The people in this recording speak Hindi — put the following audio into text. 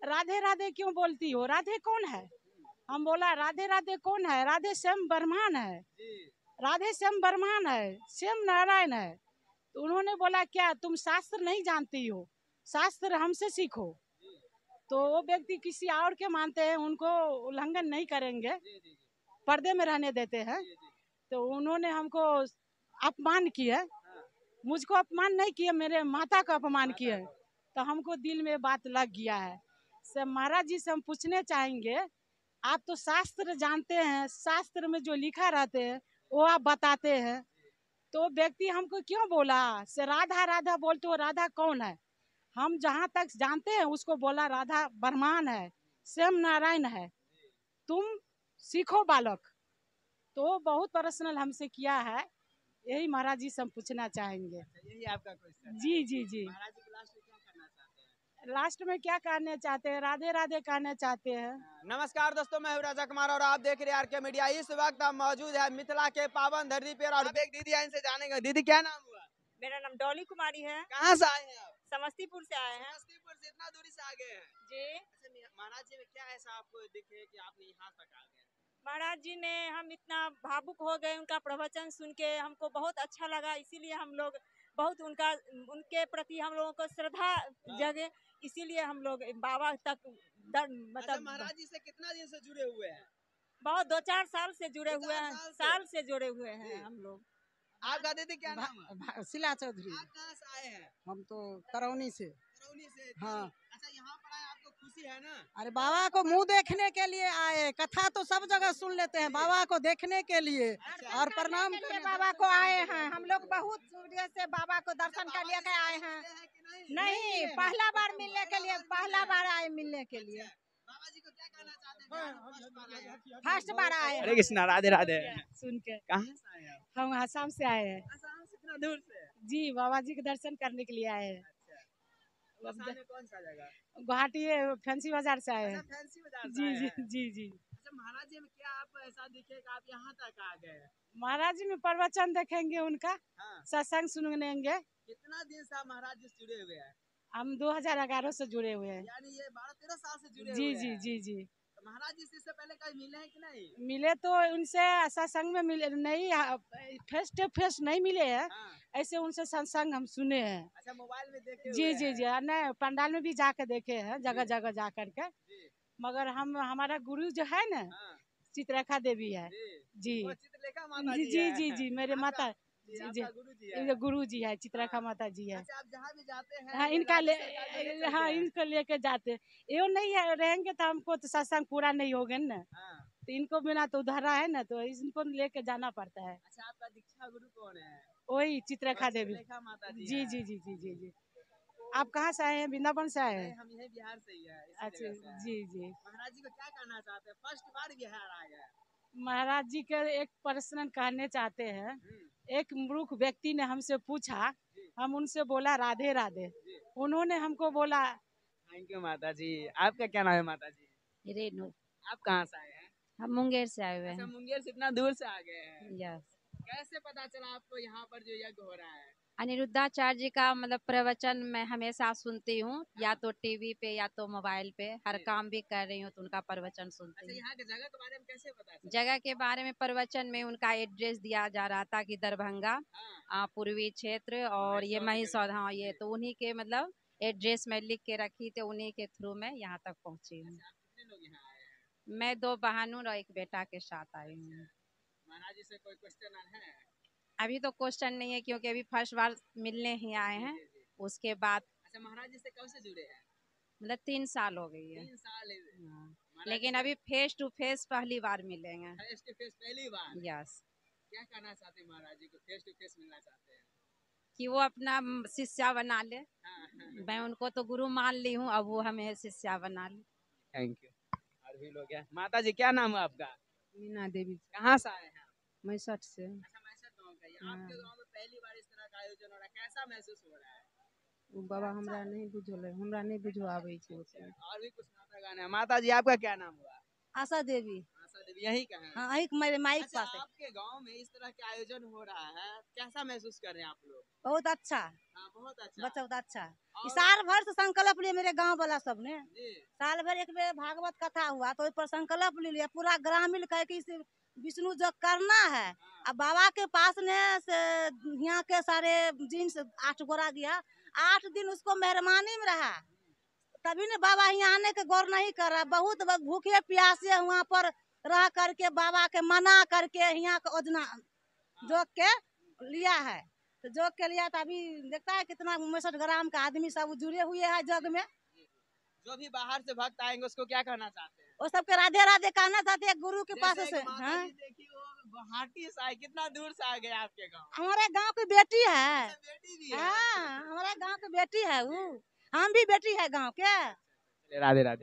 राधे राधे क्यों बोलती हो, राधे कौन है? हम बोला राधे राधे कौन है? राधे श्याम बर्मान है, राधे श्याम बर्मान है, श्याम नारायण है। तो उन्होंने बोला क्या तुम शास्त्र नहीं जानती हो, शास्त्र हमसे सीखो। तो वो व्यक्ति किसी और के मानते हैं, उनको उल्लंघन नहीं करेंगे, पर्दे में रहने देते हैं। तो उन्होंने हमको अपमान किया, मुझको अपमान नहीं किया, मेरे माता का अपमान किया। तो हमको दिल में बात लग गया है। सब महाराज जी से हम पूछने चाहेंगे, आप तो शास्त्र जानते हैं, शास्त्र में जो लिखा रहते हैं वो आप बताते हैं, तो व्यक्ति हमको क्यों बोला से राधा राधा बोलते हो, राधा कौन है? हम जहाँ तक जानते हैं उसको बोला राधा बर्मान है, श्याम नारायण है, तुम सीखो बालक। तो बहुत पर्सनल हमसे किया है, यही महाराज जी से हम पूछना चाहेंगे। यही आपका क्वेश्चन? जी जी जी। महाराज जी लास्ट में क्या करना चाहते हैं? लास्ट में क्या कहने चाहते हैं? राधे राधे कहना चाहते हैं। नमस्कार दोस्तों, मैं हूं राजा कुमार और आप देख रहे हैं आर के मीडिया। इस वक्त हम मौजूद है मिथिला के पावन धरती पर और एक दीदी है, इनसे जानेंगे। दीदी क्या नाम हुआ? मेरा नाम डॉली कुमारी है। कहाँ से आए हैं आप? समस्तीपुर से आए हैं। समस्तीपुर से इतना दूरी से आ गए हैं जी। अच्छा, महाराज जी में क्या ऐसा आपको दिखे कि आपने यहाँ तक आ गए? महाराज जी ने, हम इतना भावुक हो गए उनका प्रवचन सुन के, हमको बहुत अच्छा लगा, इसीलिए हम लोग बहुत उनके प्रति हम लोगों को श्रद्धा जगे, इसीलिए हम लोग बाबा तक मतलब महाराज जी से कितना दिन से जुड़े हुए हैं? बहुत 2-4 साल से जुड़े हुए हैं, साल से जुड़े हुए हैं हम लोग। आपका दीदी क्या नाम है? शिला चौधरी। आप कहाँ से आए हैं? हम तो करौनी से। करौनी से? हाँ। अच्छा, यहाँ पर आए आपको खुशी है ना? अरे बाबा को मुंह देखने के लिए आए, कथा तो सब जगह सुन लेते हैं, बाबा को देखने के लिए और प्रणाम करने बाबा को आए हैं। हम लोग बहुत सूर्य से बाबा को दर्शन कर लेके आए हैं। नहीं, पहला बार मिलने के लिए, पहला बार आए मिलने के लिए। बाबा जी को क्या कहना चाहते हैं? फर्स्ट बार आए। हरे कृष्णा, राधे राधे। सुन के कहाँ से आए हैं? हम आसाम से आए हैं। आसाम से इतना दूर से? जी, बाबा जी के दर्शन करने के लिए आए हैं। आसाम में कौन सा जगह? गुवाहाटी फैंसी बाजार से आए हैं। अच्छा, फैंसी बाजार से जी आए जी हैं। जी जी। अच्छा, महाराज जी में क्या आपको ऐसा दिखे कि आप यहाँ तक आ गए? महाराज जी में प्रवचन देखेंगे उनका, हाँ। सत्संग सुनेंगे। कितना दिन से आप महाराज जी से जुड़े हुए हैं? हम 2011 से जुड़े हुए हैं। यानी ये 12-13 साल से जुड़े जी हुए जी हैं। जी जी। तो महाराज जी से इससे पहले कभी मिले हैं कि नहीं? मिले तो उनसे सत्संग में मिले नहीं, फेस टू फेस नहीं मिले हैं। हाँ। ऐसे उनसे सत्संग हम सुने हैं। अच्छा, मोबाइल में देखे जी हुए जी हैं? जी। नहीं, पंडाल में भी जाके देखे हैं, जगह जगह जा करके। जी। मगर हम, हमारा गुरु जो है ना, हाँ। चित्ररेखा देवी है। जी वो चित्रलेखा माता जी जी जी है। जी जी, मेरे माता जी, जी जी, आपका गुरु जी है। ये गुरु जी है, चित्ररेखा हाँ। माता जी है। अच्छा, आप जहाँ भी जाते हैं हाँ, ये इनका राज्य ले, सरकार को ले चलते हाँ हैं? इनको लेके जाते। ये नहीं है, रहेंगे तो हमको तो सत्संग पूरा नहीं होगा ना। हाँ। तो इनको बिना तो उधरा है ना, तो इनको लेके जाना पड़ता है। अच्छा, आपका दीक्षा गुरु कौन है? वही चित्ररेखा देवी। चित्रलेखा माता जी जी हैं। जी जी जी जी जी। आप कहाँ से आए हैं? वृंदावन से आए नहीं, हैं? हम यही बिहार से ही है, इसी अच्छा जगह से हैं। जी जी। महाराज जी को क्या कहना चाहते हैं? फर्स्ट बार बिहार आए हैं। महाराज जी के एक प्रश्न कहने चाहते हैं। एक मूर्ख व्यक्ति ने हमसे पूछा, हम उनसे बोला राधे राधे, उन्होंने हमको बोला। थैंक यू माता जी। आपका क्या नाम है माता जी? रेनू। आप कहाँ से आए हैं? हम मुंगेर से आए हुए अच्छा, हैं। मुंगेर से इतना दूर से आ गए हैं। यस। कैसे पता चला आपको यहाँ पर जो यज्ञ हो रहा है? अनिरुद्धाचार्य जी का मतलब प्रवचन मैं हमेशा सुनती हूँ, या तो टीवी पे या तो मोबाइल पे, हर काम भी कर रही हूँ तो उनका प्रवचन सुनती अच्छा, हूँ। यहाँ के जगह के बारे में कैसे पता चला? जगह के बारे में प्रवचन में उनका एड्रेस दिया जा रहा था कि दरभंगा पूर्वी क्षेत्र और ये महिषौर, हाँ ये तो उन्हीं के मतलब एड्रेस में लिख के रखी थी, उन्हीं के थ्रू मैं यहाँ तक पहुँची हूँ। अच्छा, आप कितने लोग यहाँ आए हैं? मैं 2 बहनों और एक बेटा के साथ आई हूँ। महाराज जी से कोई क्वेश्चन है? अभी तो क्वेश्चन नहीं है क्योंकि अभी फर्स्ट बार मिलने ही आए हैं। उसके बाद अच्छा, महाराज जी से कब से जुड़े हैं? मतलब 3 साल हो गई है। 3 साल है। हाँ। लेकिन अभी फेस टू फेस पहली बार मिलेंगे। फेस टू फेस पहली बार? यस। क्या कहना चाहते हैं महाराज जी को? फेस टू फेस मिलना चाहते हैं कि वो अपना शिष्या बना ले। मैं उनको तो गुरु मान ली हूँ, अब वो हमें शिष्या बना ले। Thank you. और भी लोग हैं। माता जी क्या नाम है आपका? मीना देवी। कहाँ से आए हैं? मैसठ से। अच्छा, मैसठ गाँव का। आपके गाँव में पहली बार इस तरह का आयोजन हो रहा है, कैसा महसूस हो रहा है? बाबा हमरा नहीं बुझल है, हमरा नहीं बुझो आवे छे। और भी कुछ माता गाना है। माता जी आपका क्या नाम हुआ? आशा देवी। आशा देवी यही का है? हाँ यही मेरे माई के अच्छा, पास है। आपके गांव में इस तरह के आयोजन हो रहा है, कैसा महसूस कर रहे हैं आप लोग? बहुत अच्छा, हाँ, बहुत अच्छा। बच्चा बहुत अच्छा। और- साल भर से संकल्प लिए मेरे गांव वाला सब ने, जी, साल भर एक बेर भागवत कथा हुआ तो उस पर संकल्प ले लिया पूरा ग्रामीण कहे कि इस विष्णु जो करना है। अब बाबा के पास ने से यहाँ के सारे जीन्स 8 गोरा गया, 8 दिन उसको मेहरबानी में रहा, तभी ने बाबा यहाँ आने के गौर नहीं कर रहा। बहुत भूखे प्यासे वहाँ पर रह करके बाबा के मना करके यहाँ का योजना जोग के लिया है। तो जोग के लिया तो अभी देखता है कितना 65 ग्राम का आदमी सब जुड़े हुए हैं जग में। जो भी बाहर से भक्त आएंगे उसको क्या कहना चाहते हैं? वो सबके राधे राधे कहना चाहते हैं गुरु के पास जैसे से। एक माता हाँ? जी देखिए वो गुवाहाटी से आए, कितना दूर से आ गए आपके गांव? हमारे गांव की बेटी है। अच्छा, बेटी भी है। हाँ हमारे गांव की बेटी है वो, हम भी बेटी है गांव के। राधे राधे।